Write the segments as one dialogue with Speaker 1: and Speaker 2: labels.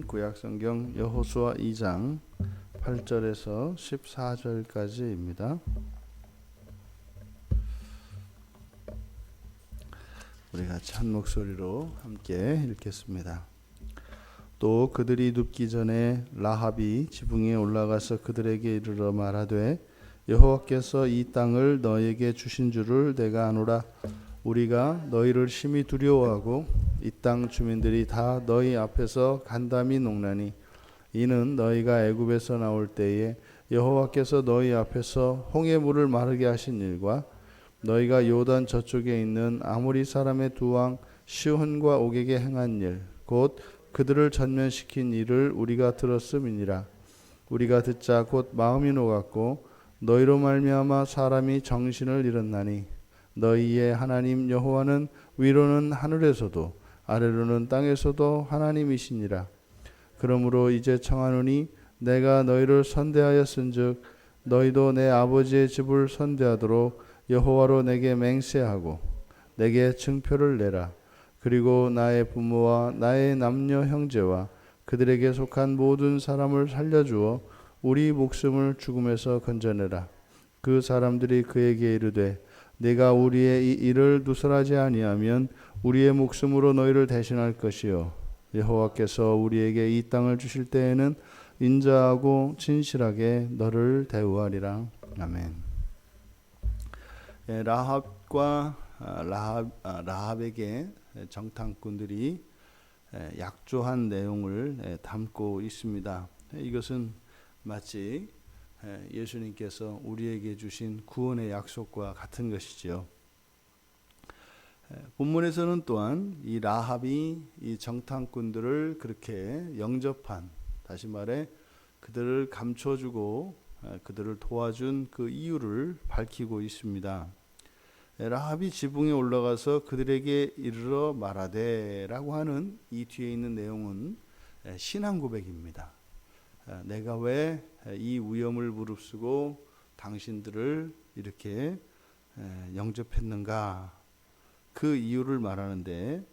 Speaker 1: 구약성경 여호수아 2장 8절에서 14절까지입니다. 우리 같이 한 목소리로 함께 읽겠습니다. 또 그들이 눕기 전에 라합이 지붕에 올라가서 그들에게 이르러 말하되 여호와께서 이 땅을 너에게 주신 줄을 내가 아노라. 우리가 너희를 심히 두려워하고 이 땅 주민들이 다 너희 앞에서 간담이 녹나니 이는 너희가 애굽에서 나올 때에 여호와께서 너희 앞에서 홍해 물을 마르게 하신 일과 너희가 요단 저쪽에 있는 아모리 사람의 두 왕 시혼과 옥에게 행한 일 곧 그들을 전면시킨 일을 우리가 들었음이니라. 우리가 듣자 곧 마음이 녹았고 너희로 말미암아 사람이 정신을 잃었나니 너희의 하나님 여호와는 위로는 하늘에서도 아래로는 땅에서도 하나님이시니라. 그러므로 이제 청하노니 내가 너희를 선대하였은즉 너희도 내 아버지의 집을 선대하도록 여호와로 내게 맹세하고 내게 증표를 내라. 그리고 나의 부모와 나의 남녀 형제와 그들에게 속한 모든 사람을 살려주어 우리 목숨을 죽음에서 건져내라. 그 사람들이 그에게 이르되 네가 우리의 이 일을 누설하지 아니하면 우리의 목숨으로 너희를 대신할 것이요 여호와께서 우리에게 이 땅을 주실 때에는 인자하고 진실하게 너를 대우하리라. 아멘. 라합과 라합에게 정탐꾼들이 약조한 내용을 담고 있습니다. 이것은 마치 예수님께서 우리에게 주신 구원의 약속과 같은 것이지요. 본문에서는 또한 이 라합이 이 정탐꾼들을 그렇게 영접한, 다시 말해 그들을 감춰주고 그들을 도와준 그 이유를 밝히고 있습니다. 라합이 지붕에 올라가서 그들에게 이르러 말하되 라고 하는 이 뒤에 있는 내용은 신앙 고백입니다. 내가 왜 이 위험을 무릅쓰고 당신들을 이렇게 영접했는가, 그 이유를 말하는데,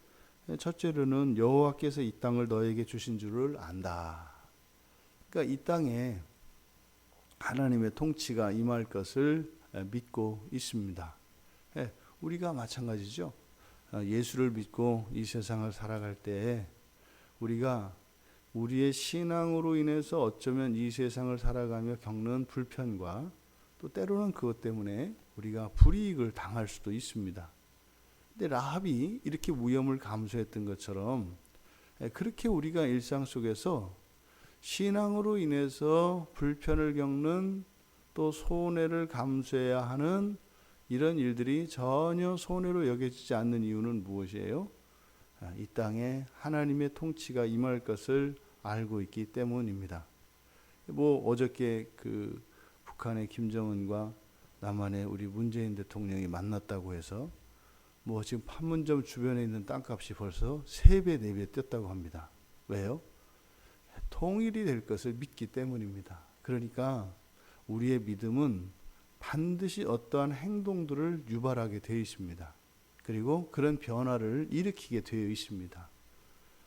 Speaker 1: 첫째로는 여호와께서 이 땅을 너에게 주신 줄을 안다. 그러니까 이 땅에 하나님의 통치가 임할 것을 믿고 있습니다. 우리가 마찬가지죠. 예수를 믿고 이 세상을 살아갈 때 우리가 우리의 신앙으로 인해서 어쩌면 이 세상을 살아가며 겪는 불편과 또 때로는 그것 때문에 우리가 불이익을 당할 수도 있습니다. 근데 라합이 이렇게 위험을 감수했던 것처럼 그렇게 우리가 일상 속에서 신앙으로 인해서 불편을 겪는 또 손해를 감수해야 하는 이런 일들이 전혀 손해로 여겨지지 않는 이유는 무엇이에요? 이 땅에 하나님의 통치가 임할 것을 알고 있기 때문입니다. 어저께 그 북한의 김정은과 남한의 우리 문재인 대통령이 만났다고 해서 지금 판문점 주변에 있는 땅값이 벌써 3배, 4배 뛰었다고 합니다. 왜요? 통일이 될 것을 믿기 때문입니다. 그러니까 우리의 믿음은 반드시 어떠한 행동들을 유발하게 되어 있습니다. 그리고 그런 변화를 일으키게 되어 있습니다.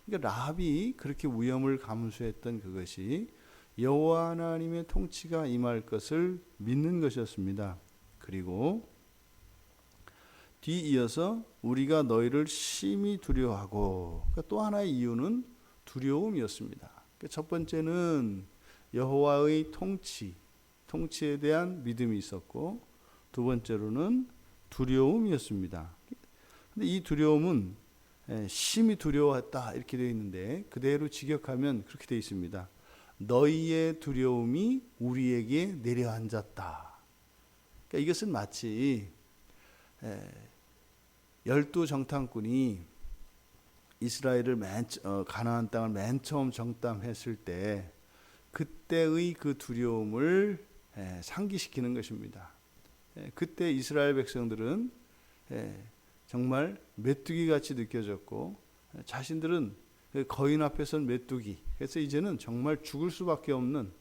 Speaker 1: 그러니까 라합이 그렇게 위험을 감수했던 그것이 여호와 하나님의 통치가 임할 것을 믿는 것이었습니다. 그리고 뒤이어서 우리가 너희를 심히 두려워하고, 그러니까 또 하나의 이유는 두려움이었습니다. 그러니까 첫 번째는 여호와의 통치에 대한 믿음이 있었고, 두 번째로는 두려움이었습니다. 근데 이 두려움은 심히 두려워했다 이렇게 되어 있는데 그대로 직역하면 그렇게 되어 있습니다. 너희의 두려움이 우리에게 내려앉았다. 그러니까 이것은 마치 12 정탐꾼이 이스라엘을 가나안 땅을 맨 처음 정탐했을 때 그때의 그 두려움을 상기시키는 것입니다. 그때 이스라엘 백성들은 정말 메뚜기 같이 느껴졌고 자신들은 거인 앞에선 메뚜기, 그래서 이제는 정말 죽을 수밖에 없는,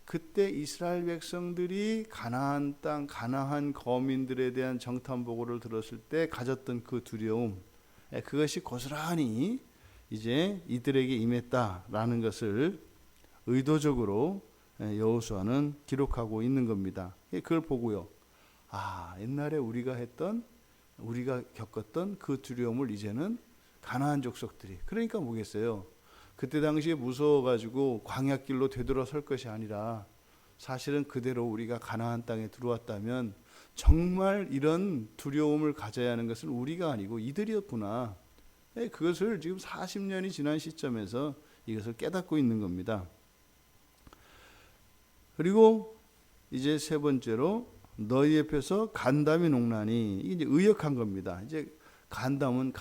Speaker 1: 그때 이스라엘 백성들이 가나안 땅 가나안 거민들에 대한 정탐 보고를 들었을 때 가졌던 그 두려움, 그것이 고스란히 이제 이들에게 임했다라는 것을 의도적으로 여호수아는 기록하고 있는 겁니다. 그걸 보고요. 아, 옛날에 우리가 겪었던 그 두려움을 이제는 가나안 족속들이, 그러니까 뭐겠어요? 그때 당시에 무서워가지고 광야길로 되돌아설 것이 아니라 사실은 그대로 우리가 가나안 땅에 들어왔다면 정말 이런 두려움을 가져야 하는 것은 우리가 아니고 이들이었구나. 그것을 지금 40년이 지난 시점에서 이것을 깨닫고 있는 겁니다. 그리고 이제 세 번째로 너희 옆에서 간담이 녹나니, 이게 이제 의역한 겁니다. 이제 간담은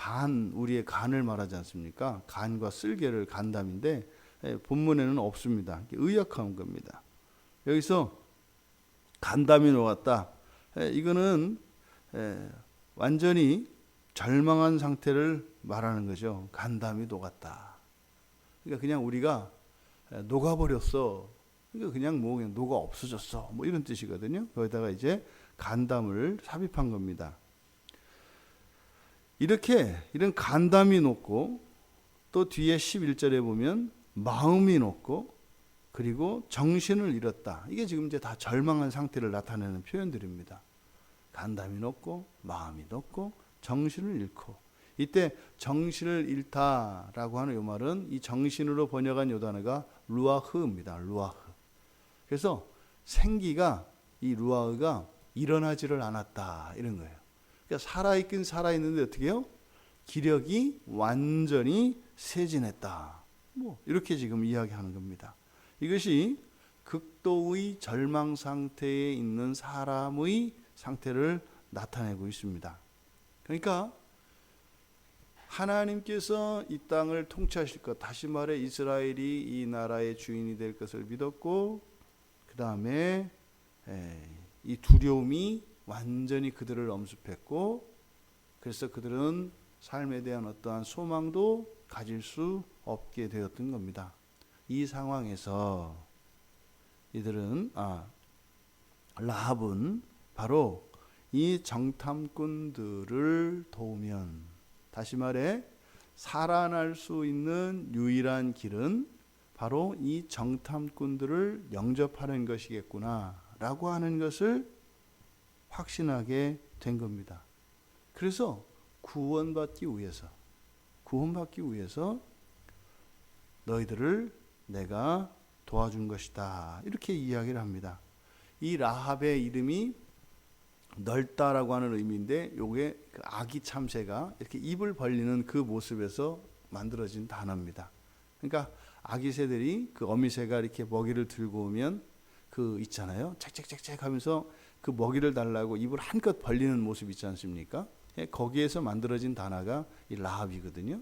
Speaker 1: 우리의 간을 말하지 않습니까? 간과 쓸개를 간담인데 본문에는 없습니다. 의역한 겁니다. 여기서 간담이 녹았다. 이거는 완전히 절망한 상태를 말하는 거죠. 간담이 녹았다. 그러니까 그냥 우리가 녹아버렸어. 그러니까 그냥 녹아 없어졌어. 뭐 이런 뜻이거든요. 거기다가 이제 간담을 삽입한 겁니다. 이런 간담이 녹고, 또 뒤에 11절에 보면 마음이 녹고, 그리고 정신을 잃었다. 이게 지금 이제 다 절망한 상태를 나타내는 표현들입니다. 간담이 녹고, 마음이 녹고, 정신을 잃고. 이때 정신을 잃다라고 하는 이 말은 이 정신으로 번역한 요 단어가 루아흐입니다. 루아흐. 그래서 생기가, 이 루아흐가 일어나지를 않았다, 이런 거예요. 그러니까 살아있긴 살아있는데 어떻게 해요? 기력이 완전히 쇠진했다. 뭐 이렇게 지금 이야기하는 겁니다. 이것이 극도의 절망 상태에 있는 사람의 상태를 나타내고 있습니다. 그러니까 하나님께서 이 땅을 통치하실 것, 다시 말해 이스라엘이 이 나라의 주인이 될 것을 믿었고, 그 다음에 이 두려움이 완전히 그들을 엄습했고, 그래서 그들은 삶에 대한 어떠한 소망도 가질 수 없게 되었던 겁니다. 이 상황에서 라합은 바로 이 정탐꾼들을 도우면, 다시 말해 살아날 수 있는 유일한 길은 바로 이 정탐꾼들을 영접하는 것이겠구나 라고 하는 것을 확신하게 된 겁니다. 그래서 구원받기 위해서 너희들을 내가 도와준 것이다, 이렇게 이야기를 합니다. 이 라합의 이름이 넓다라고 하는 의미인데, 요게 그 아기 참새가 이렇게 입을 벌리는 그 모습에서 만들어진 단어입니다. 그러니까 아기 새들이, 그 어미 새가 이렇게 먹이를 들고 오면 그 있잖아요, 짹짹짹짹 하면서 그 먹이를 달라고 입을 한껏 벌리는 모습 있지 않습니까? 거기에서 만들어진 단어가 이 라합이거든요.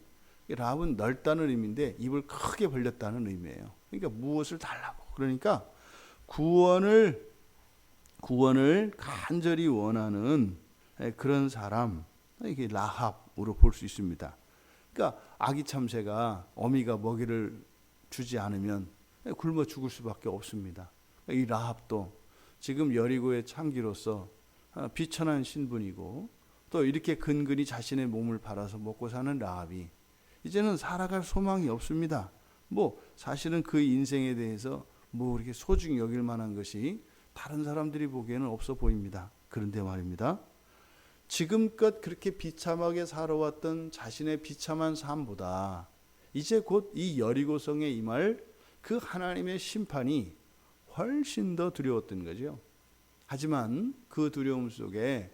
Speaker 1: 이 라합은 넓다는 의미인데 입을 크게 벌렸다는 의미예요. 그러니까 무엇을 달라고, 그러니까 구원을 간절히 원하는 그런 사람, 이게 라합으로 볼 수 있습니다. 그러니까 아기 참새가 어미가 먹이를 주지 않으면 굶어 죽을 수밖에 없습니다. 이 라합도 지금 여리고의 창기로서 비천한 신분이고, 또 이렇게 근근히 자신의 몸을 팔아서 먹고 사는 라합이 이제는 살아갈 소망이 없습니다. 뭐 사실은 그 인생에 대해서 뭐 이렇게 소중히 여길 만한 것이 다른 사람들이 보기에는 없어 보입니다. 그런데 말입니다, 지금껏 그렇게 비참하게 살아왔던 자신의 비참한 삶보다 이제 곧 이 여리고성에 임할 그 하나님의 심판이 훨씬 더 두려웠던 거죠. 하지만 그 두려움 속에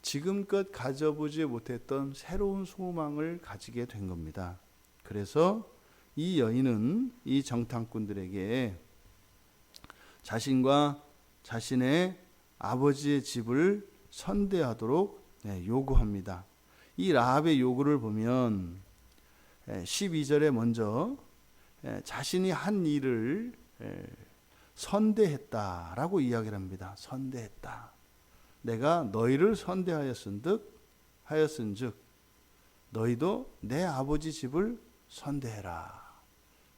Speaker 1: 지금껏 가져보지 못했던 새로운 소망을 가지게 된 겁니다. 그래서 이 여인은 이 정탐꾼들에게 자신과 자신의 아버지의 집을 선대하도록 요구합니다. 이 라합의 요구를 보면 12절에 먼저 자신이 한 일을 선대했다라고 이야기를 합니다. 선대했다. 내가 너희를 선대하였은즉 너희도 내 아버지 집을 선대해라.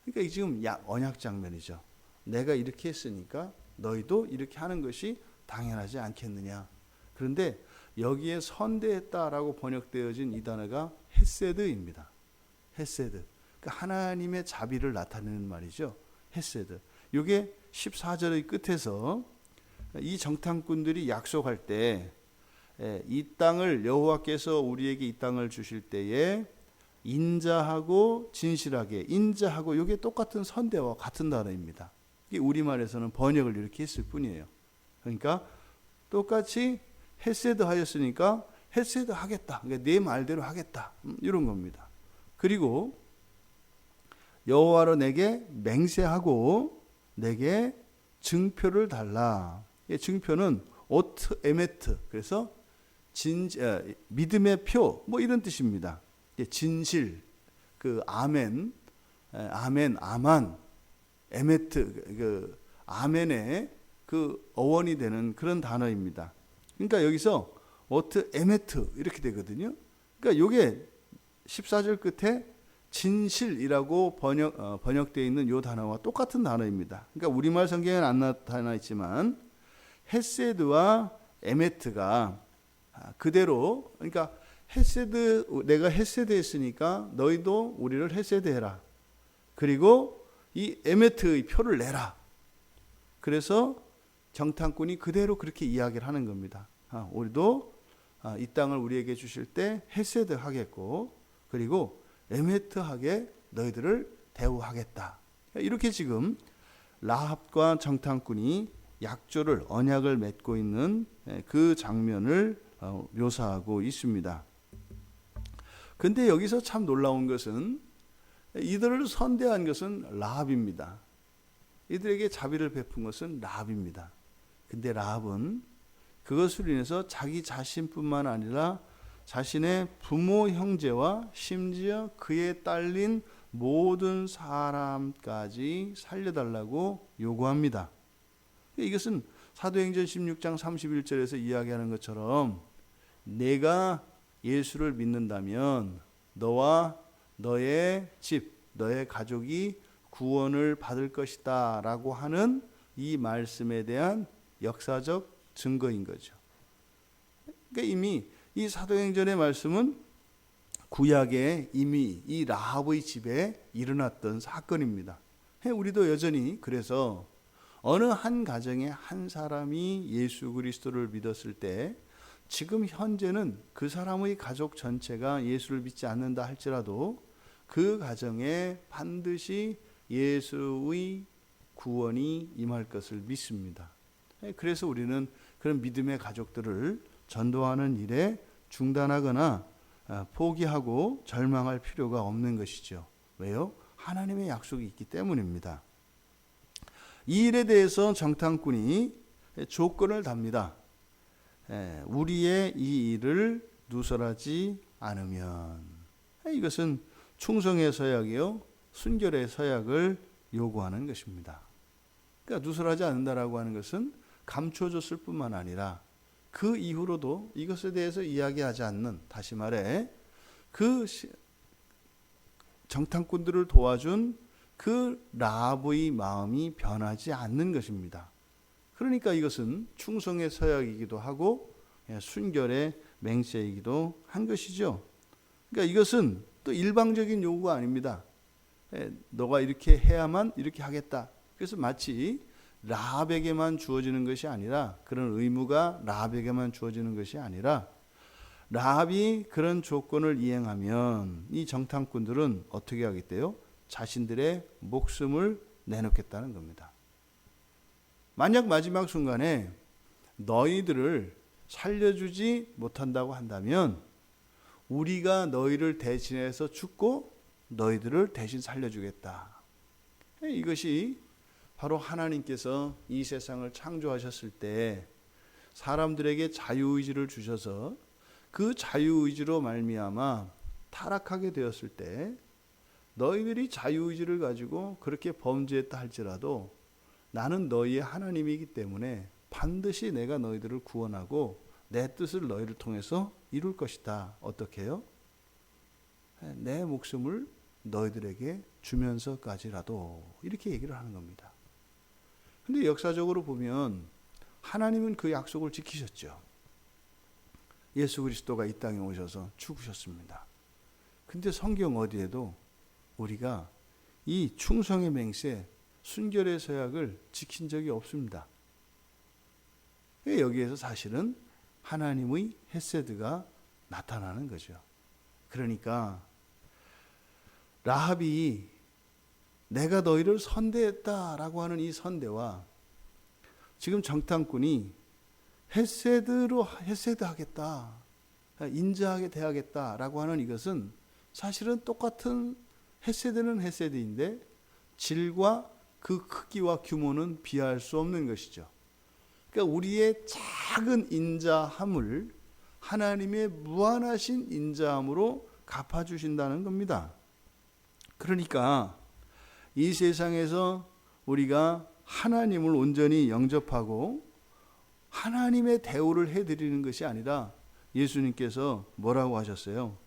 Speaker 1: 그러니까 지금 언약 장면이죠. 내가 이렇게 했으니까 너희도 이렇게 하는 것이 당연하지 않겠느냐. 그런데 여기에 선대했다라고 번역되어진 이 단어가 헤세드입니다. 헤세드. 그러니까 하나님의 자비를 나타내는 말이죠. 헤세드. 이게 14절의 끝에서 이 정탐꾼들이 약속할 때 이 땅을 여호와께서 우리에게 이 땅을 주실 때에 인자하고 진실하게, 인자하고 이게 똑같은 선대와 같은 단어입니다. 이게 우리말에서는 번역을 이렇게 했을 뿐이에요. 그러니까 똑같이 헤세드 하였으니까 헤세드 하겠다. 그러니까 내 말대로 하겠다. 이런 겁니다. 그리고 여호와로 내게 맹세하고 내게 증표를 달라. 증표는 오트 에메트. 그래서 믿음의 표, 뭐 이런 뜻입니다. 진실, 그 아멘, 아멘, 아만, 에메트, 그 아멘의 그 어원이 되는 그런 단어입니다. 그러니까 여기서 오트 에메트 이렇게 되거든요. 그러니까 이게 14절 끝에 진실이라고 번역되어 있는 이 단어와 똑같은 단어입니다. 그러니까 우리말 성경에는 안 나타나 있지만 헤세드와 에메트가 그대로, 그러니까 헤세드, 내가 헤세드 했으니까 너희도 우리를 헤세드 해라. 그리고 이 에메트의 표를 내라. 그래서 정탐꾼이 그대로 그렇게 이야기를 하는 겁니다. 우리도 이 땅을 우리에게 주실 때 헤세드 하겠고, 그리고 에메트하게 너희들을 대우하겠다. 이렇게 지금 라합과 정탐꾼이 약조를, 언약을 맺고 있는 그 장면을 묘사하고 있습니다. 근데 여기서 참 놀라운 것은 이들을 선대한 것은 라합입니다. 이들에게 자비를 베푼 것은 라합입니다. 근데 라합은 그것으로 인해서 자기 자신뿐만 아니라 자신의 부모, 형제와 심지어 그에 딸린 모든 사람까지 살려달라고 요구합니다. 이것은 사도행전 16장 31절에서 이야기하는 것처럼 내가 예수를 믿는다면 너와 너의 집, 너의 가족이 구원을 받을 것이다 라고 하는 이 말씀에 대한 역사적 증거인 거죠. 그러니까 이미 이 사도행전의 말씀은 구약에 이미 이 라합의 집에 일어났던 사건입니다. 우리도 여전히 그래서 어느 한 가정에 한 사람이 예수 그리스도를 믿었을 때 지금 현재는 그 사람의 가족 전체가 예수를 믿지 않는다 할지라도 그 가정에 반드시 예수의 구원이 임할 것을 믿습니다. 그래서 우리는 그런 믿음의 가족들을 전도하는 일에 중단하거나 포기하고 절망할 필요가 없는 것이죠. 왜요? 하나님의 약속이 있기 때문입니다. 이 일에 대해서 정탐꾼이 조건을 답니다. 우리의 이 일을 누설하지 않으면. 이것은 충성의 서약이요, 순결의 서약을 요구하는 것입니다. 그러니까 누설하지 않는다라고 하는 것은 감춰줬을 뿐만 아니라 그 이후로도 이것에 대해서 이야기하지 않는, 다시 말해 그 정탐꾼들을 도와준 그 라합의 마음이 변하지 않는 것입니다. 그러니까 이것은 충성의 서약이기도 하고 순결의 맹세이기도 한 것이죠. 그러니까 이것은 또 일방적인 요구가 아닙니다. 너가 이렇게 해야만 이렇게 하겠다. 그래서 마치 라합에게만 주어지는 것이 아니라, 그런 의무가 라합에게만 주어지는 것이 아니라 라합이 그런 조건을 이행하면 이 정탐꾼들은 어떻게 하겠대요? 자신들의 목숨을 내놓겠다는 겁니다. 만약 마지막 순간에 너희들을 살려주지 못한다고 한다면 우리가 너희를 대신해서 죽고 너희들을 대신 살려주겠다. 이것이 바로 하나님께서 이 세상을 창조하셨을 때 사람들에게 자유의지를 주셔서 그 자유의지로 말미암아 타락하게 되었을 때 너희들이 자유의지를 가지고 그렇게 범죄했다 할지라도 나는 너희의 하나님이기 때문에 반드시 내가 너희들을 구원하고 내 뜻을 너희를 통해서 이룰 것이다. 어떻게 해요? 내 목숨을 너희들에게 주면서까지라도, 이렇게 얘기를 하는 겁니다. 근데 역사적으로 보면 하나님은 그 약속을 지키셨죠. 예수 그리스도가 이 땅에 오셔서 죽으셨습니다. 근데 성경 어디에도 우리가 이 충성의 맹세, 순결의 서약을 지킨 적이 없습니다. 여기에서 사실은 하나님의 헤세드가 나타나는 거죠. 그러니까 라합이 내가 너희를 선대했다라고 하는 이 선대와 지금 정탐꾼이 헤세드하겠다, 인자하게 대하겠다라고 하는 이것은 사실은 똑같은 헤세드는 헤세드인데 질과 그 크기와 규모는 비할 수 없는 것이죠. 그러니까 우리의 작은 인자함을 하나님의 무한하신 인자함으로 갚아주신다는 겁니다. 그러니까 이 세상에서 우리가 하나님을 온전히 영접하고 하나님의 대우를 해드리는 것이 아니라 예수님께서 뭐라고 하셨어요?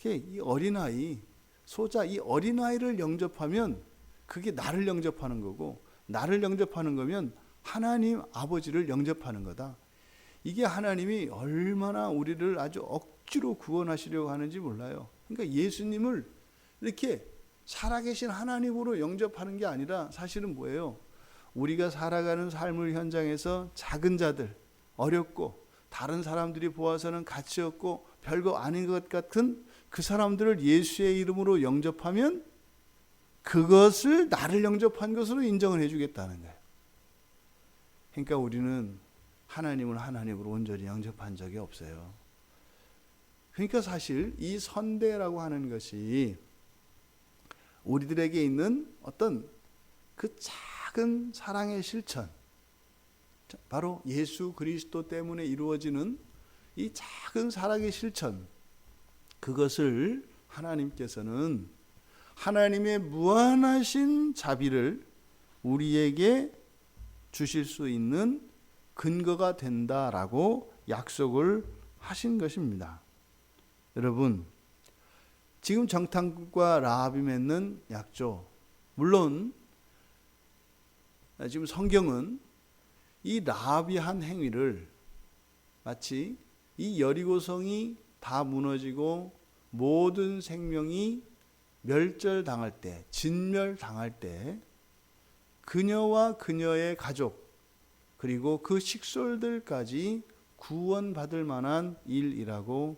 Speaker 1: 이 어린아이, 소자, 이 어린아이를 영접하면 그게 나를 영접하는 거고, 나를 영접하는 거면 하나님 아버지를 영접하는 거다. 이게 하나님이 얼마나 우리를 아주 억지로 구원하시려고 하는지 몰라요. 그러니까 예수님을 이렇게 살아계신 하나님으로 영접하는 게 아니라 사실은 뭐예요? 우리가 살아가는 삶의 현장에서 작은 자들, 어렵고 다른 사람들이 보아서는 가치 없고 별거 아닌 것 같은 그 사람들을 예수의 이름으로 영접하면 그것을 나를 영접한 것으로 인정을 해주겠다는 거예요. 그러니까 우리는 하나님을 하나님으로 온전히 영접한 적이 없어요. 그러니까 사실 이 선대라고 하는 것이 우리들에게 있는 어떤 그 작은 사랑의 실천, 바로 예수 그리스도 때문에 이루어지는 이 작은 사랑의 실천, 그것을 하나님께서는 하나님의 무한하신 자비를 우리에게 주실 수 있는 근거가 된다라고 약속을 하신 것입니다. 여러분, 지금 정탐꾼과 라합이 맺는 약조, 물론 지금 성경은 이 라합이 한 행위를 마치 이 여리고성이 다 무너지고 모든 생명이 멸절당할 때, 진멸당할 때 그녀와 그녀의 가족 그리고 그 식솔들까지 구원받을 만한 일이라고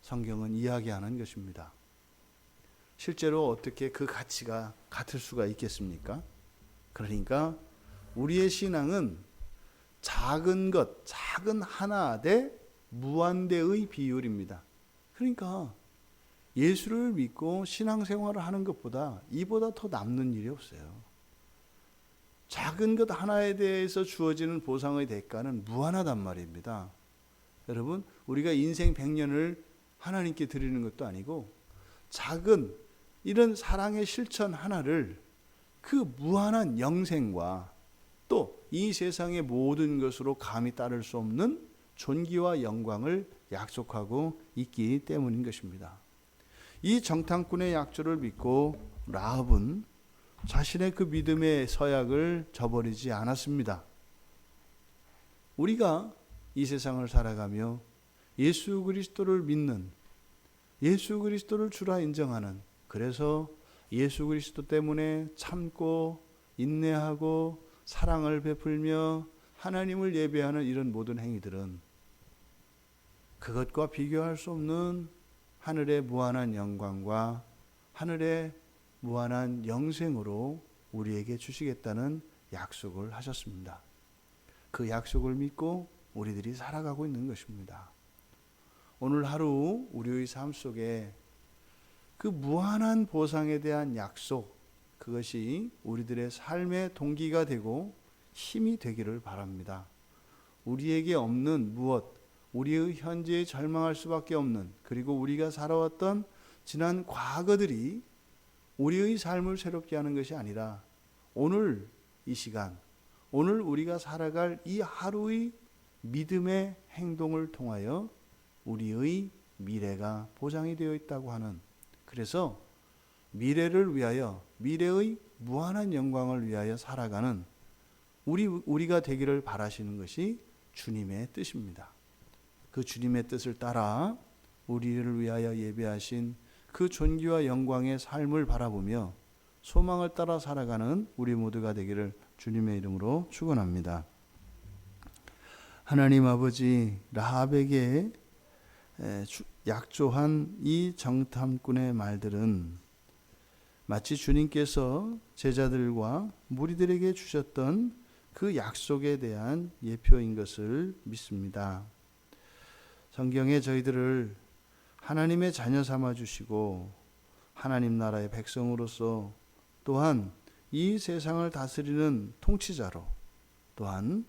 Speaker 1: 성경은 이야기하는 것입니다. 실제로 어떻게 그 가치가 같을 수가 있겠습니까? 그러니까 우리의 신앙은 작은 것, 작은 하나 대 무한대의 비율입니다. 그러니까 예수를 믿고 신앙생활을 하는 것보다 이보다 더 남는 일이 없어요. 작은 것 하나에 대해서 주어지는 보상의 대가는 무한하단 말입니다. 여러분, 우리가 인생 100년을 하나님께 드리는 것도 아니고 작은 이런 사랑의 실천 하나를 그 무한한 영생과 또 이 세상의 모든 것으로 감히 따를 수 없는 존귀와 영광을 약속하고 있기 때문인 것입니다. 이 정탐꾼의 약조를 믿고 라합은 자신의 그 믿음의 서약을 저버리지 않았습니다. 우리가 이 세상을 살아가며 예수 그리스도를 믿는, 예수 그리스도를 주라 인정하는, 그래서 예수 그리스도 때문에 참고 인내하고 사랑을 베풀며 하나님을 예배하는 이런 모든 행위들은 그것과 비교할 수 없는 하늘의 무한한 영광과 하늘의 무한한 영생으로 우리에게 주시겠다는 약속을 하셨습니다. 그 약속을 믿고 우리들이 살아가고 있는 것입니다. 오늘 하루 우리의 삶 속에 그 무한한 보상에 대한 약속, 그것이 우리들의 삶의 동기가 되고 힘이 되기를 바랍니다. 우리에게 없는 무엇, 우리의 현재에 절망할 수밖에 없는, 그리고 우리가 살아왔던 지난 과거들이 우리의 삶을 새롭게 하는 것이 아니라 오늘 이 시간, 오늘 우리가 살아갈 이 하루의 믿음의 행동을 통하여 우리의 미래가 보장이 되어 있다고 하는, 그래서 미래를 위하여, 미래의 무한한 영광을 위하여 살아가는 우리가 되기를 바라시는 것이 주님의 뜻입니다. 그 주님의 뜻을 따라 우리를 위하여 예배하신 그 존귀와 영광의 삶을 바라보며 소망을 따라 살아가는 우리 모두가 되기를 주님의 이름으로 축원합니다. 하나님 아버지, 라합에게 약조한 이 정탐꾼의 말들은 마치 주님께서 제자들과 무리들에게 주셨던 그 약속에 대한 예표인 것을 믿습니다. 성경에 저희들을 하나님의 자녀 삼아 주시고 하나님 나라의 백성으로서 또한 이 세상을 다스리는 통치자로, 또한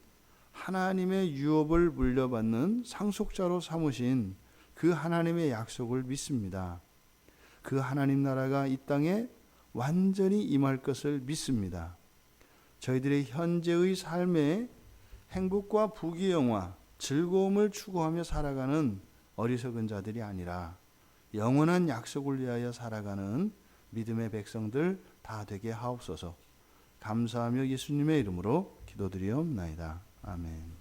Speaker 1: 하나님의 유업을 물려받는 상속자로 삼으신 그 하나님의 약속을 믿습니다. 그 하나님 나라가 이 땅에 완전히 임할 것을 믿습니다. 저희들의 현재의 삶에 행복과 부귀영화, 즐거움을 추구하며 살아가는 어리석은 자들이 아니라 영원한 약속을 위하여 살아가는 믿음의 백성들 다 되게 하옵소서. 감사하며 예수님의 이름으로 기도드리옵나이다. 아멘.